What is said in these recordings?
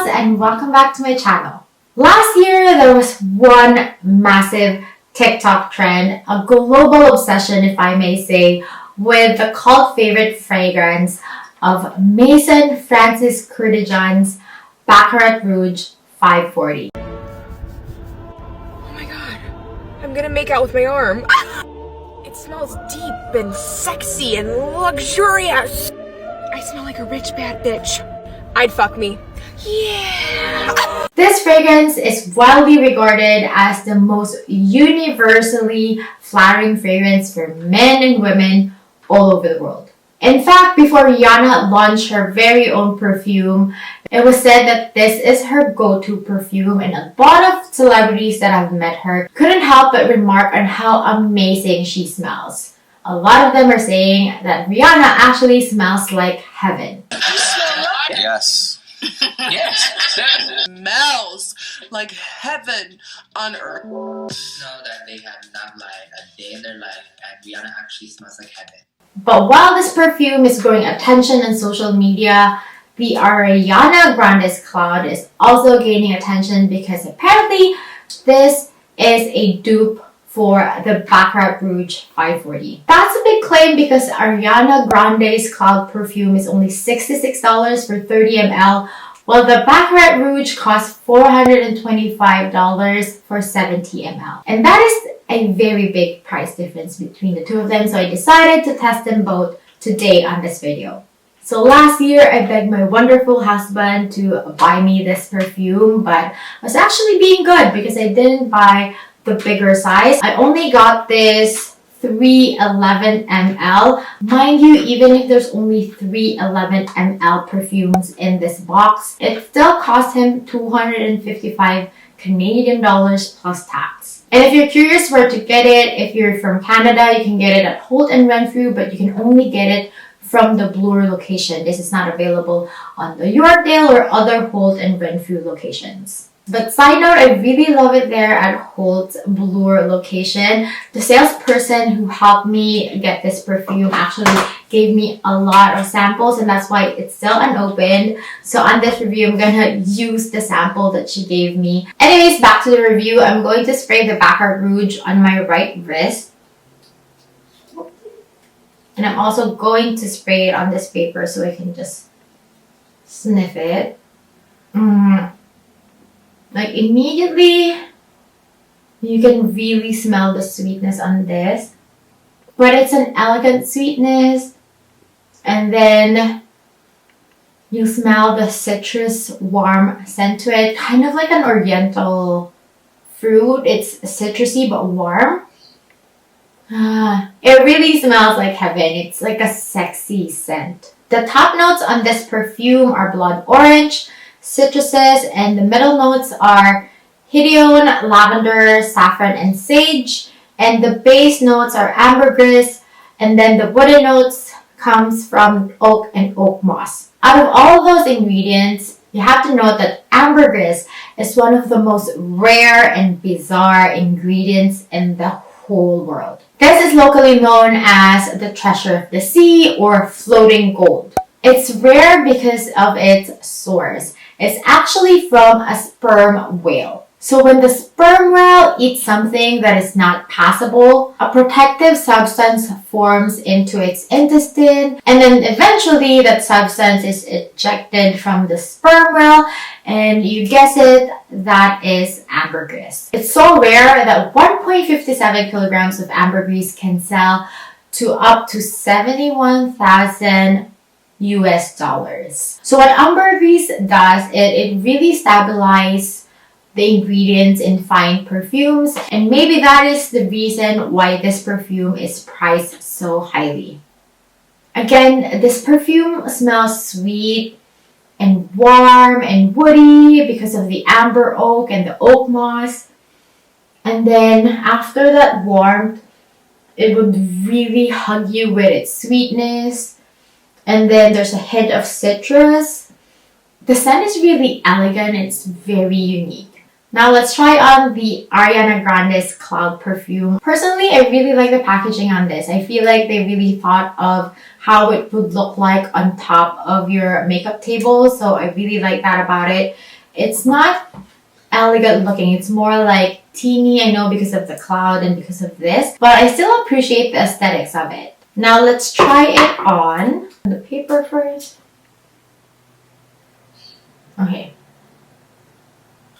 gals, and welcome back to my channel. Last year, there was one massive TikTok trend, a global obsession if I may say, with the cult favorite fragrance of MAISON Francis KURKDJIAN's Baccarat Rouge 540. Oh my god, I'm gonna make out with my arm. It smells deep and sexy and luxurious. I smell like a rich bad bitch. I'd fuck me. Yeah! This fragrance is widely regarded as the most universally flattering fragrance for men and women all over the world. In fact, before Rihanna launched her very own perfume, it was said that this is her go-to perfume, and a lot of celebrities that have met her couldn't help but remark on how amazing she smells. A lot of them are saying that Rihanna actually smells like heaven. Yes. Yes. Smells like heaven on earth. Know that they have not like a day in their life and Rihanna actually smells like heaven. But while this perfume is growing attention on social media, the Ariana GrandeCloud is also gaining attention because apparently this is a dupe for the Baccarat Rouge 540. That's a big claim because Ariana Grande's Cloud perfume is only $66 for 30 ml, while the Baccarat Rouge costs $425 for 70 ml. And that is a very big price difference between the two of them, so I decided to test them both today on this video. So last year, I begged my wonderful husband to buy me this perfume, but I was actually being good because I didn't buy the bigger size. I only got this 311 ml. Mind you, even if there's only 311 ml perfumes in this box, it still cost him 255 Canadian dollars plus tax. And if you're curious where to get it, if you're from Canada, you can get it at Holt and Renfrew, but you can only get it from the Bloor location. This is not available on the Yorkdale or other Holt and Renfrew locations. But side note, I really love it there at Holt's Bloor location. The salesperson who helped me get this perfume actually gave me a lot of samples, and that's why it's still unopened. So on this review, I'm gonna use the sample that she gave me. Anyways, back to the review. I'm going to spray the Baccarat Rouge on my right wrist. And I'm also going to spray it on this paper so I can just sniff it. Like immediately, you can really smell the sweetness on this. But it's an elegant sweetness. And then you smell the citrus warm scent to it. Kind of like an oriental fruit. It's citrusy but warm. It really smells like heaven. It's like a sexy scent. The top notes on this perfume are blood orange, citruses, and the middle notes are hedione, lavender, saffron, and sage. And the base notes are ambergris, and then the wooden notes comes from oak and oak moss. Out of all of those ingredients, you have to note that ambergris is one of the most rare and bizarre ingredients in the whole world. This is locally known as the treasure of the sea or floating gold. It's rare because of its source. It's actually from a sperm whale. So when the sperm whale eats something that is not passable, a protective substance forms into its intestine, and then eventually that substance is ejected from the sperm whale, and you guess it, that is ambergris. It's so rare that 1.57 kilograms of ambergris can sell to up to 71,000 US dollars. So what ambergris does, it really stabilizes the ingredients in fine perfumes, and maybe that is the reason why this perfume is priced so highly. Again, this perfume smells sweet and warm and woody because of the amber oak and the oak moss. And then after that warmth, it would really hug you with its sweetness. And then there's a hint of citrus. The scent is really elegant. It's very unique. Now let's try on the Ariana Grande's Cloud perfume. Personally, I really like the packaging on this. I feel like they really thought of how it would look like on top of your makeup table. So I really like that about it. It's not elegant looking. It's more like teeny, I know, because of the cloud and because of this. But I still appreciate the aesthetics of it. Now let's try it on the paper first. Okay.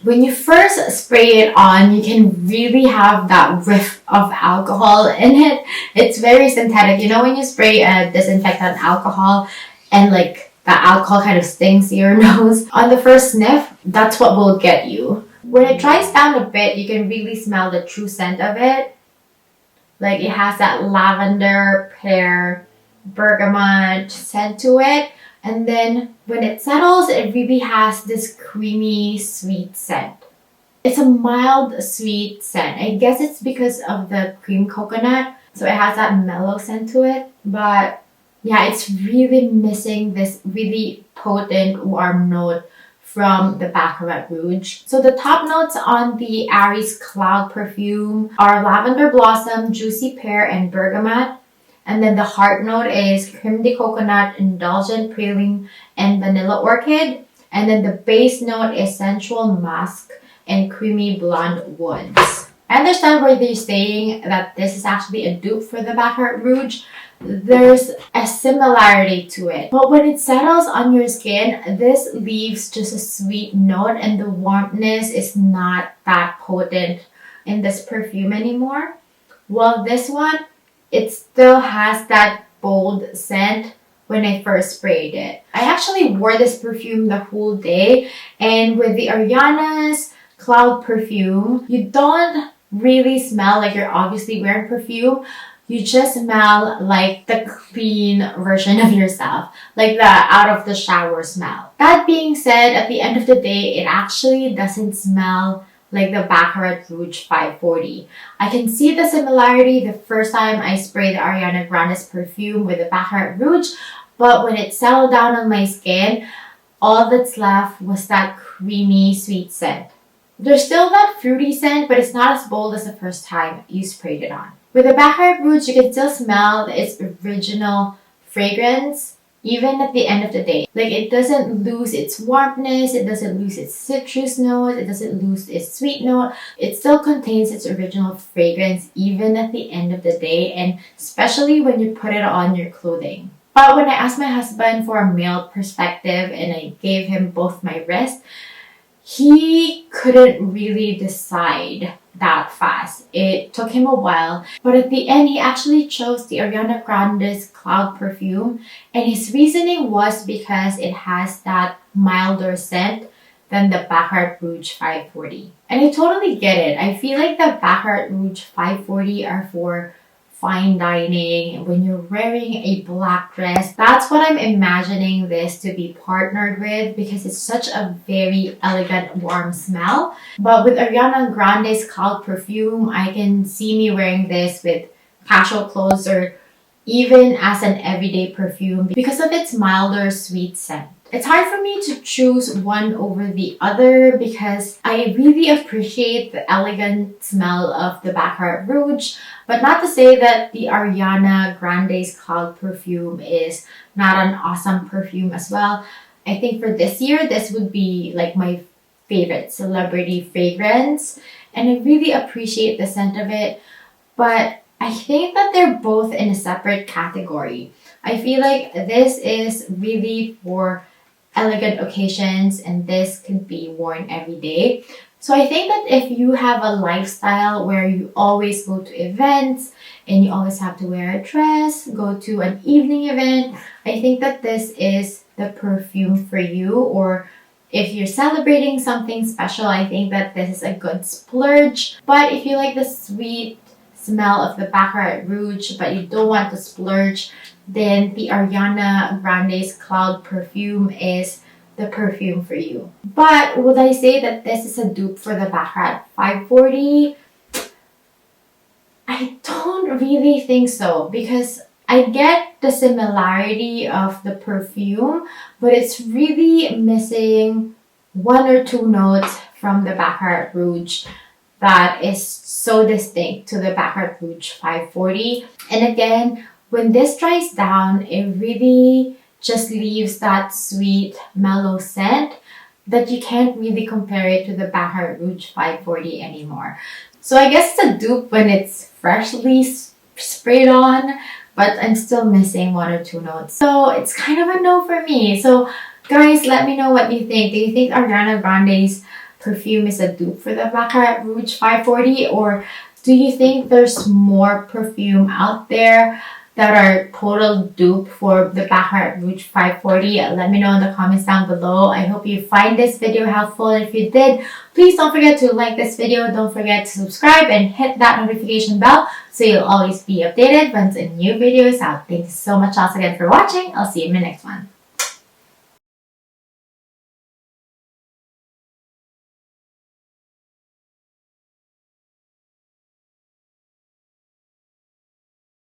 When you first spray it on, you can really have that whiff of alcohol in it. It's very synthetic. You know when you spray a disinfectant alcohol and like that alcohol kind of stings your nose? On the first sniff, that's what will get you. When it dries down a bit, you can really smell the true scent of it. Like it has that lavender, pear, bergamot scent to it. And then when it settles, it really has this creamy, sweet scent. It's a mild, sweet scent. I guess it's because of the cream coconut. So it has that mellow scent to it. But yeah, it's really missing this really potent warm note from the Baccarat Rouge. So the top notes on the Ari's Cloud perfume are lavender blossom, juicy pear, and bergamot. And then the heart note is creme de coconut, indulgent praline, and vanilla orchid. And then the base note is sensual musk and creamy blonde woods. I understand where they're saying that this is actually a dupe for the Baccarat Rouge. There's a similarity to it. But when it settles on your skin, this leaves just a sweet note and the warmness is not that potent in this perfume anymore. While this one, it still has that bold scent when I first sprayed it. I actually wore this perfume the whole day, and with the Ariana's Cloud perfume, you don't really smell like you're obviously wearing perfume. You just smell like the clean version of yourself, like the out of the shower smell. That being said, at the end of the day, it actually doesn't smell like the Baccarat Rouge 540. I can see the similarity the first time I sprayed the Ariana Grande's perfume with the Baccarat Rouge, but when it settled down on my skin, all that's left was that creamy, sweet scent. There's still that fruity scent, but it's not as bold as the first time you sprayed it on. With the Baccarat Rouge, you can still smell its original fragrance, even at the end of the day. Like, it doesn't lose its warmness, it doesn't lose its citrus note, it doesn't lose its sweet note. It still contains its original fragrance even at the end of the day, and especially when you put it on your clothing. But when I asked my husband for a male perspective and I gave him both my wrists, he couldn't really decide that fast. It took him a while, but at the end, he actually chose the Ariana Grande's Cloud perfume, and his reasoning was because it has that milder scent than the Baccarat Rouge 540. And I totally get it. I feel like the Baccarat Rouge 540 are for fine dining, when you're wearing a black dress. That's what I'm imagining this to be partnered with, because it's such a very elegant, warm smell. But with Ariana Grande's Cloud perfume, I can see me wearing this with casual clothes or even as an everyday perfume because of its milder, sweet scent. It's hard for me to choose one over the other because I really appreciate the elegant smell of the Baccarat Rouge, but not to say that the Ariana Grande's Cloud perfume is not an awesome perfume as well. I think for this year, this would be like my favorite celebrity fragrance, and I really appreciate the scent of it, but I think that they're both in a separate category. I feel like this is really for elegant occasions and this can be worn every day. So I think that if you have a lifestyle where you always go to events and you always have to wear a dress, go to an evening event, I think that this is the perfume for you. Or if you're celebrating something special, I think that this is a good splurge. But if you like the sweet smell of the Baccarat Rouge but you don't want to splurge, then the Ariana Grande's Cloud perfume is the perfume for you. But would I say that this is a dupe for the Baccarat 540? I don't really think so, because I get the similarity of the perfume, but it's really missing one or two notes from the Baccarat Rouge that is so distinct to the Baccarat Rouge 540. And again, when this dries down, it really just leaves that sweet, mellow scent that you can't really compare it to the Baccarat Rouge 540 anymore. So I guess it's a dupe when it's freshly sprayed on, but I'm still missing 1 or 2 notes. So it's kind of a no for me. So guys, let me know what you think. Do you think Ariana Grande's perfume is a dupe for the Baccarat Rouge 540, or do you think there's more perfume out there that are total dupe for the Baccarat Rouge 540? Let me know in the comments down below. I hope you find this video helpful. If you did, please don't forget to like this video. Don't forget to subscribe and hit that notification bell so you'll always be updated once a new video is out. Thanks so much once again for watching. I'll see you in my next one.